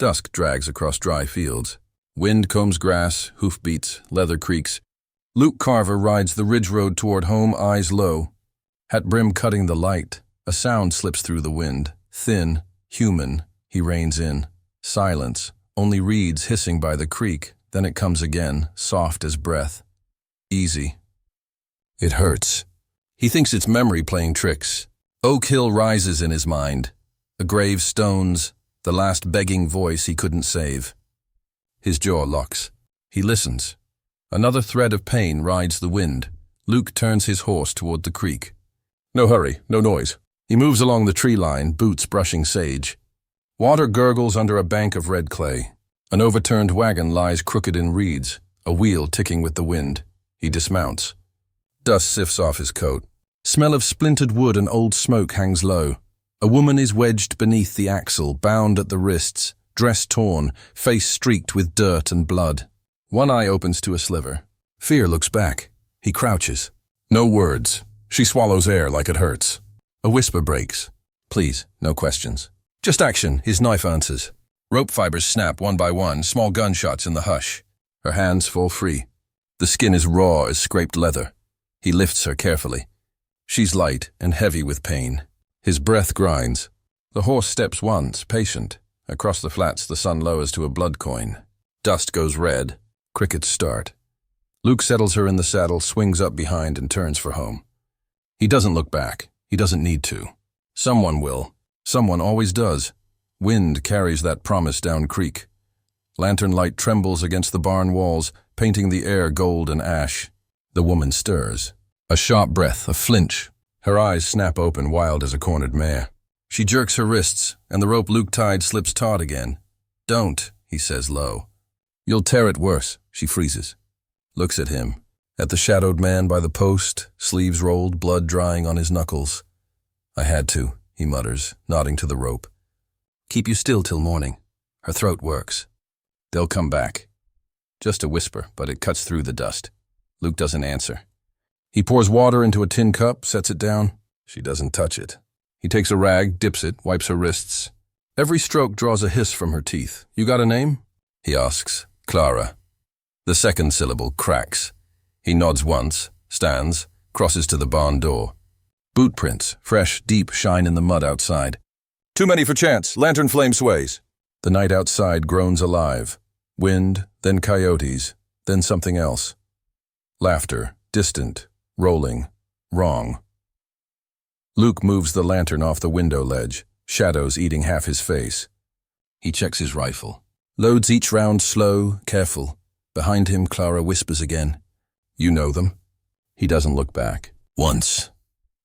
Dusk drags across dry fields. Wind combs grass, hoofbeats, leather creaks. Luke Carver rides the ridge road toward home, eyes low. Hat brim cutting the light, a sound slips through the wind. Thin, human, he reins in. Silence, only reeds hissing by the creek. Then it comes again, soft as breath. Easy. It hurts. He thinks it's memory playing tricks. Oak Hill rises in his mind. A grave stones, the last begging voice he couldn't save. His jaw locks. He listens. Another thread of pain rides the wind. Luke turns his horse toward the creek. No hurry, no noise. He moves along the tree line, boots brushing sage. Water gurgles under a bank of red clay. An overturned wagon lies crooked in reeds, a wheel ticking with the wind. He dismounts. Dust sifts off his coat. Smell of splintered wood and old smoke hangs low. A woman is wedged beneath the axle, bound at the wrists, dress torn, face streaked with dirt and blood. One eye opens to a sliver. Fear looks back. He crouches. No words. She swallows air like it hurts. A whisper breaks. Please, no questions. Just action, his knife answers. Rope fibers snap one by one, small gunshots in the hush. Her hands fall free. The skin is raw as scraped leather. He lifts her carefully. She's light and heavy with pain. His breath grinds. The horse steps once, patient. Across the flats the sun lowers to a blood coin. Dust goes red. Crickets start. Luke settles her in the saddle, swings up behind and turns for home. He doesn't look back. He doesn't need to. Someone will. Someone always does. Wind carries that promise down creek. Lantern light trembles against the barn walls, painting the air gold and ash. The woman stirs. A sharp breath, a flinch. Her eyes snap open, wild as a cornered mare. She jerks her wrists, and the rope Luke tied slips taut again. Don't, he says low. You'll tear it worse, she freezes. Looks at him. At the shadowed man by the post, sleeves rolled, blood drying on his knuckles. I had to, he mutters, nodding to the rope. Keep you still till morning. Her throat works. They'll come back. Just a whisper, but it cuts through the dust. Luke doesn't answer. He pours water into a tin cup, sets it down. She doesn't touch it. He takes a rag, dips it, wipes her wrists. Every stroke draws a hiss from her teeth. You got a name? He asks. Clara. The second syllable cracks. He nods once, stands, crosses to the barn door. Boot prints, fresh, deep, shine in the mud outside. Too many for chance. Lantern flame sways. The night outside groans alive. Wind, then coyotes, then something else. Laughter, distant, rolling, wrong. Luke moves the lantern off the window ledge, shadows eating half his face. He checks his rifle. Loads each round slow, careful. Behind him, Clara whispers again. You know them? He doesn't look back. Once.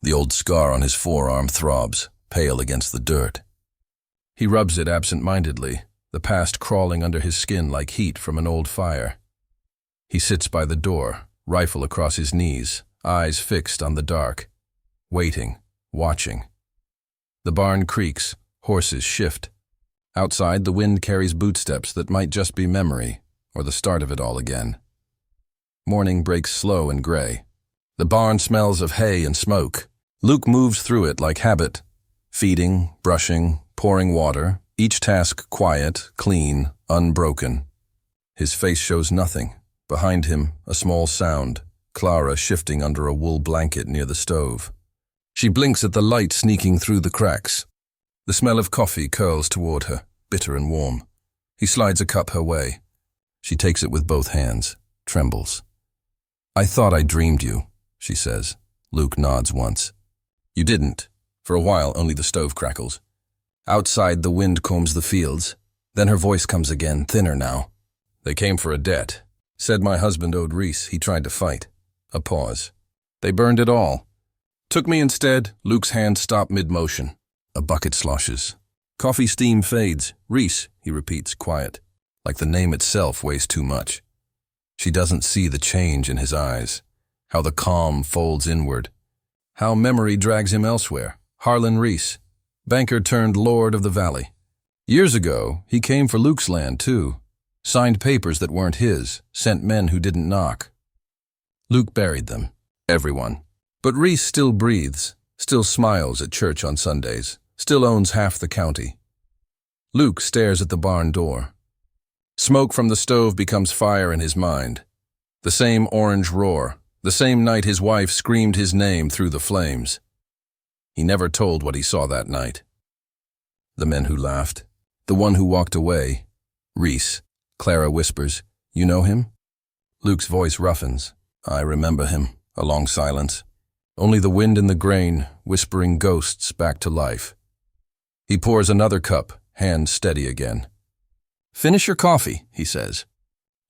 The old scar on his forearm throbs, pale against the dirt. He rubs it absent-mindedly, the past crawling under his skin like heat from an old fire. He sits by the door, rifle across his knees, eyes fixed on the dark, waiting, watching. The barn creaks, horses shift. Outside, the wind carries bootsteps that might just be memory, or the start of it all again. Morning breaks slow and gray. The barn smells of hay and smoke. Luke moves through it like habit, feeding, brushing, pouring water, each task quiet, clean, unbroken. His face shows nothing. Behind him, a small sound, Clara shifting under a wool blanket near the stove. She blinks at the light sneaking through the cracks. The smell of coffee curls toward her, bitter and warm. He slides a cup her way. She takes it with both hands, trembles. I thought I dreamed you, she says. Luke nods once. You didn't. For a while, only the stove crackles. Outside, the wind combs the fields. Then her voice comes again, thinner now. They came for a debt. Said my husband owed Reese. He tried to fight. A pause. They burned it all. Took me instead. Luke's hand stopped mid-motion. A bucket sloshes. Coffee steam fades. Reese, he repeats, quiet. Like the name itself weighs too much. She doesn't see the change in his eyes. How the calm folds inward. How memory drags him elsewhere. Harlan Reese, banker turned lord of the valley. Years ago, he came for Luke's land, too. Signed papers that weren't his, sent men who didn't knock. Luke buried them. Everyone. But Reese still breathes, still smiles at church on Sundays, still owns half the county. Luke stares at the barn door. Smoke from the stove becomes fire in his mind. The same orange roar, the same night his wife screamed his name through the flames. He never told what he saw that night. The men who laughed, the one who walked away. Reese, Clara whispers, "You know him?" Luke's voice roughens. "I remember him," a long silence. Only the wind in the grain, whispering ghosts back to life. He pours another cup, hand steady again. "Finish your coffee," he says.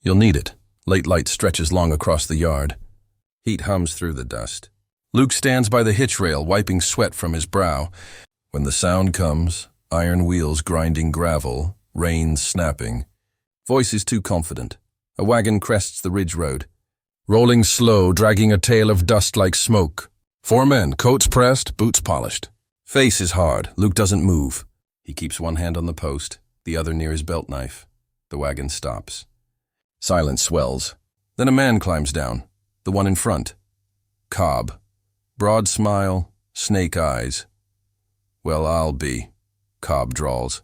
"You'll need it." Late light stretches long across the yard. Heat hums through the dust. Luke stands by the hitch rail, wiping sweat from his brow. When the sound comes, iron wheels grinding gravel, reins snapping. Voice is too confident. A wagon crests the ridge road. Rolling slow, dragging a tail of dust like smoke. 4 men, coats pressed, boots polished. Face is hard. Luke doesn't move. He keeps one hand on the post, the other near his belt knife. The wagon stops. Silence swells. Then a man climbs down, the one in front. Cobb. Broad smile, snake eyes. "Well, I'll be," Cobb drawls.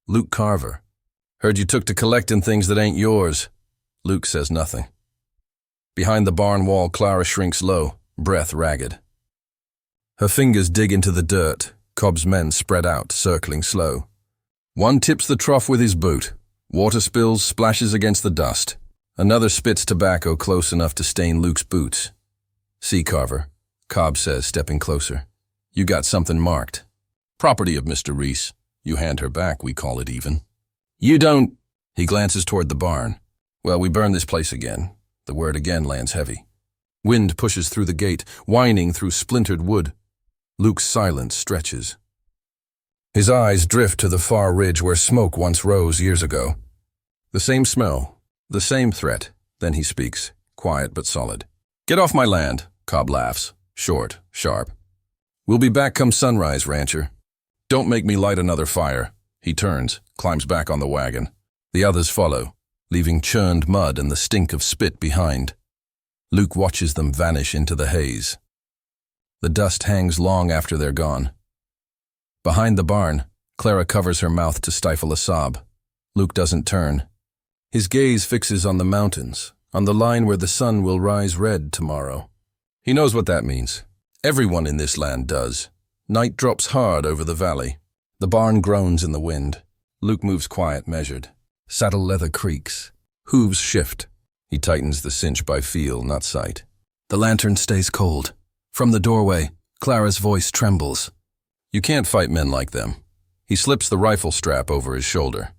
"Luke Carver. Heard you took to collecting things that ain't yours." Luke says nothing. Behind the barn wall, Clara shrinks low, breath ragged. Her fingers dig into the dirt. Cobb's men spread out, circling slow. One tips the trough with his boot. Water spills, splashes against the dust. Another spits tobacco close enough to stain Luke's boots. "See, Carver," Cobb says, stepping closer. "You got something marked. Property of Mr. Reese. You hand her back, we call it even." "You don't—" He glances toward the barn. "Well, we burn this place again." The word again lands heavy. Wind pushes through the gate, whining through splintered wood. Luke's silence stretches. His eyes drift to the far ridge where smoke once rose years ago. The same smell, the same threat. Then he speaks, quiet but solid. "Get off my land," Cobb laughs, short, sharp. "We'll be back come sunrise, rancher. Don't make me light another fire." He turns, climbs back on the wagon. The others follow, leaving churned mud and the stink of spit behind. Luke watches them vanish into the haze. The dust hangs long after they're gone. Behind the barn, Clara covers her mouth to stifle a sob. Luke doesn't turn. His gaze fixes on the mountains, on the line where the sun will rise red tomorrow. He knows what that means. Everyone in this land does. Night drops hard over the valley. The barn groans in the wind. Luke moves quiet, measured. Saddle leather creaks. Hooves shift. He tightens the cinch by feel, not sight. The lantern stays cold. From the doorway, Clara's voice trembles. "You can't fight men like them." He slips the rifle strap over his shoulder.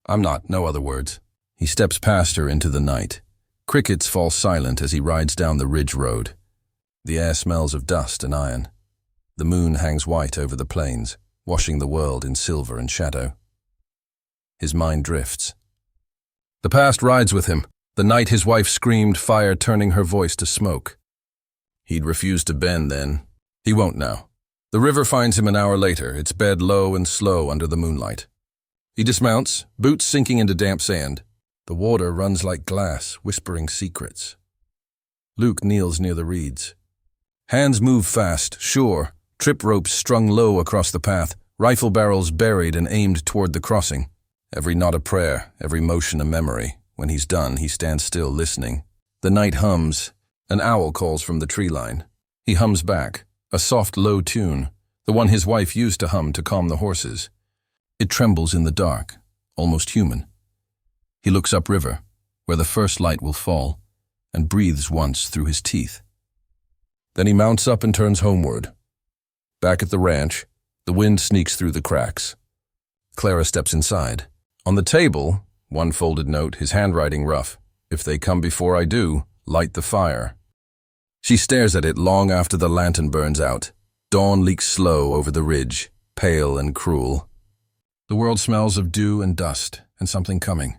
"I'm not," no other words. He steps past her into the night. Crickets fall silent as he rides down the ridge road. The air smells of dust and iron. The moon hangs white over the plains, washing the world in silver and shadow. His mind drifts. The past rides with him, the night his wife screamed, fire turning her voice to smoke. He'd refused to bend then. He won't now. The river finds him an hour later, its bed low and slow under the moonlight. He dismounts, boots sinking into damp sand. The water runs like glass, whispering secrets. Luke kneels near the reeds. Hands move fast, sure, trip ropes strung low across the path, rifle barrels buried and aimed toward the crossing. Every knot a prayer, every motion a memory. When he's done, he stands still, listening. The night hums. An owl calls from the tree line. He hums back, a soft, low tune, the one his wife used to hum to calm the horses. It trembles in the dark, almost human. He looks upriver, where the first light will fall, and breathes once through his teeth. Then he mounts up and turns homeward. Back at the ranch, the wind sneaks through the cracks. Clara steps inside. On the table, one folded note, his handwriting rough. "If they come before I do, light the fire." She stares at it long after the lantern burns out. Dawn leaks slow over the ridge, pale and cruel. The world smells of dew and dust, and something coming.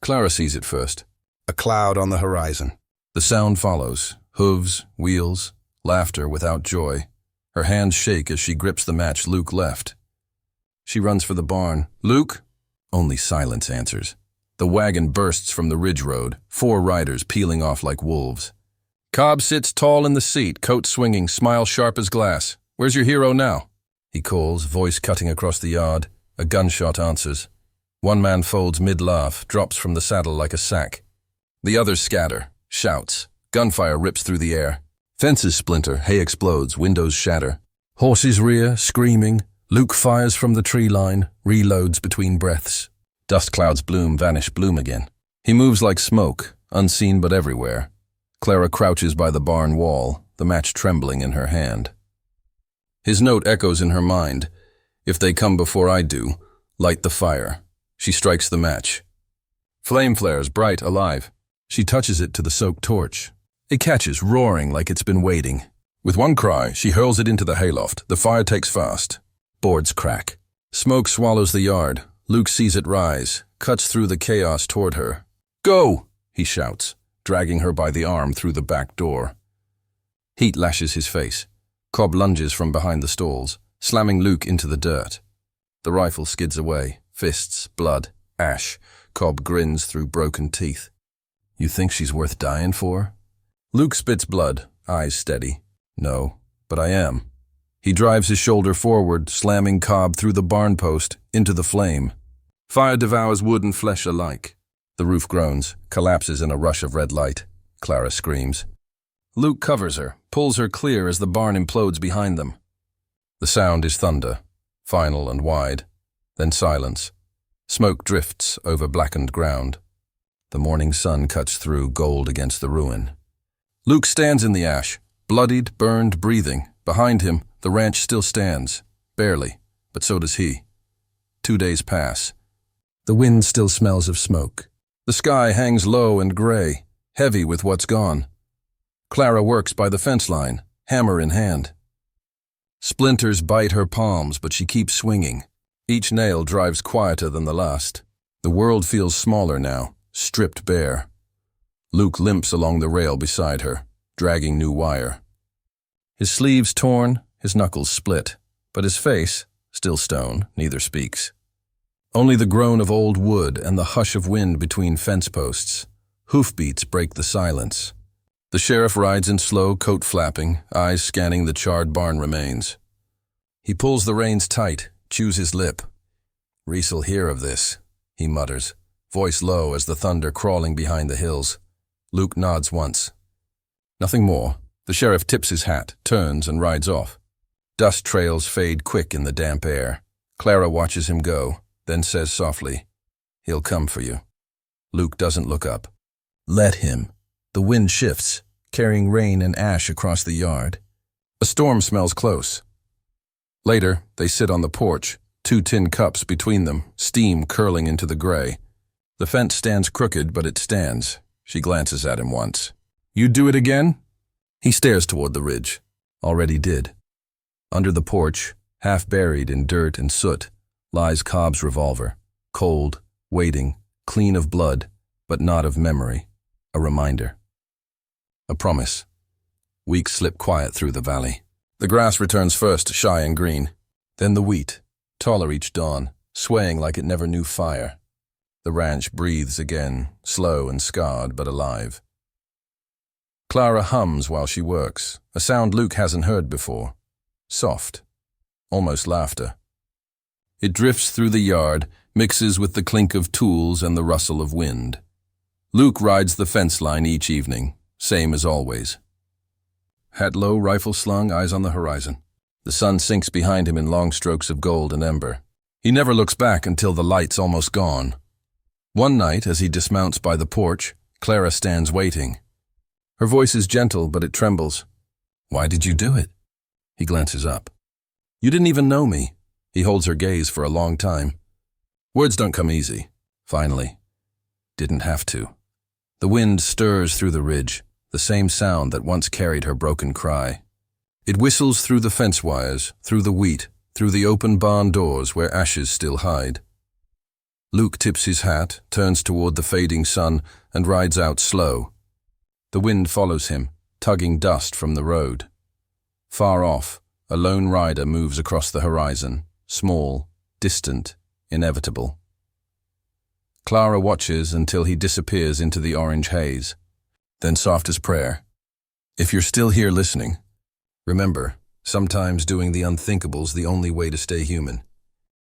Clara sees it first. A cloud on the horizon. The sound follows. Hooves, wheels, laughter without joy. Her hands shake as she grips the match Luke left. She runs for the barn. "Luke?" Only silence answers. The wagon bursts from the ridge road, 4 riders peeling off like wolves. Cobb sits tall in the seat, coat swinging, smile sharp as glass. "Where's your hero now?" He calls, voice cutting across the yard. A gunshot answers. One man folds mid-laugh, drops from the saddle like a sack. The others scatter, shouts. Gunfire rips through the air. Fences splinter, hay explodes, windows shatter. Horses rear, screaming. Luke fires from the tree line, reloads between breaths. Dust clouds bloom, vanish, bloom again. He moves like smoke, unseen but everywhere. Clara crouches by the barn wall, the match trembling in her hand. His note echoes in her mind. If they come before I do, light the fire. She strikes the match. Flame flares, bright, alive. She touches it to the soaked torch. It catches, roaring like it's been waiting. With one cry, she hurls it into the hayloft. The fire takes fast. Boards crack. Smoke swallows the yard. Luke sees it rise, cuts through the chaos toward her. Go! He shouts, dragging her by the arm through the back door. Heat lashes his face. Cobb lunges from behind the stalls, slamming Luke into the dirt. The rifle skids away. Fists, blood, ash. Cobb grins through broken teeth. You think she's worth dying for? Luke spits blood, eyes steady. No, but I am. He drives his shoulder forward, slamming Cobb through the barn post, into the flame. Fire devours wood and flesh alike. The roof groans, collapses in a rush of red light. Clara screams. Luke covers her, pulls her clear as the barn implodes behind them. The sound is thunder, final and wide, then silence. Smoke drifts over blackened ground. The morning sun cuts through gold against the ruin. Luke stands in the ash, bloodied, burned, breathing. Behind him, the ranch still stands, barely, but so does he. 2 days pass. The wind still smells of smoke. The sky hangs low and gray, heavy with what's gone. Clara works by the fence line, hammer in hand. Splinters bite her palms, but she keeps swinging. Each nail drives quieter than the last. The world feels smaller now, stripped bare. Luke limps along the rail beside her, dragging new wire. His sleeves torn, his knuckles split, but his face, still stone, neither speaks. Only the groan of old wood and the hush of wind between fence posts. Hoofbeats break the silence. The sheriff rides in slow, coat flapping, eyes scanning the charred barn remains. He pulls the reins tight, chews his lip. Reese'll hear of this, he mutters, voice low as the thunder crawling behind the hills. Luke nods once. Nothing more. The sheriff tips his hat, turns, and rides off. Dust trails fade quick in the damp air. Clara watches him go, then says softly, "He'll come for you." Luke doesn't look up. Let him. The wind shifts, carrying rain and ash across the yard. A storm smells close. Later, they sit on the porch, 2 tin cups between them, steam curling into the gray. The fence stands crooked, but it stands. She glances at him once. "You do it again?" He stares toward the ridge. Already did. Under the porch, half buried in dirt and soot, lies Cobb's revolver, cold, waiting, clean of blood, but not of memory. A reminder. A promise. Weeks slip quiet through the valley. The grass returns first, shy and green. Then the wheat, taller each dawn, swaying like it never knew fire. The ranch breathes again, slow and scarred, but alive. Clara hums while she works, a sound Luke hasn't heard before. Soft. Almost laughter. It drifts through the yard, mixes with the clink of tools and the rustle of wind. Luke rides the fence line each evening, same as always. Hat low, rifle slung, eyes on the horizon. The sun sinks behind him in long strokes of gold and ember. He never looks back until the light's almost gone. One night, as he dismounts by the porch, Clara stands waiting. Her voice is gentle, but it trembles. "Why did you do it?" He glances up. "You didn't even know me." He holds her gaze for a long time. Words don't come easy. Finally. Didn't have to. The wind stirs through the ridge, the same sound that once carried her broken cry. It whistles through the fence wires, through the wheat, through the open barn doors where ashes still hide. Luke tips his hat, turns toward the fading sun, and rides out slow. The wind follows him, tugging dust from the road. Far off, a lone rider moves across the horizon, small, distant, inevitable. Clara watches until he disappears into the orange haze. Then soft as prayer. If you're still here listening, remember, sometimes doing the unthinkable's the only way to stay human.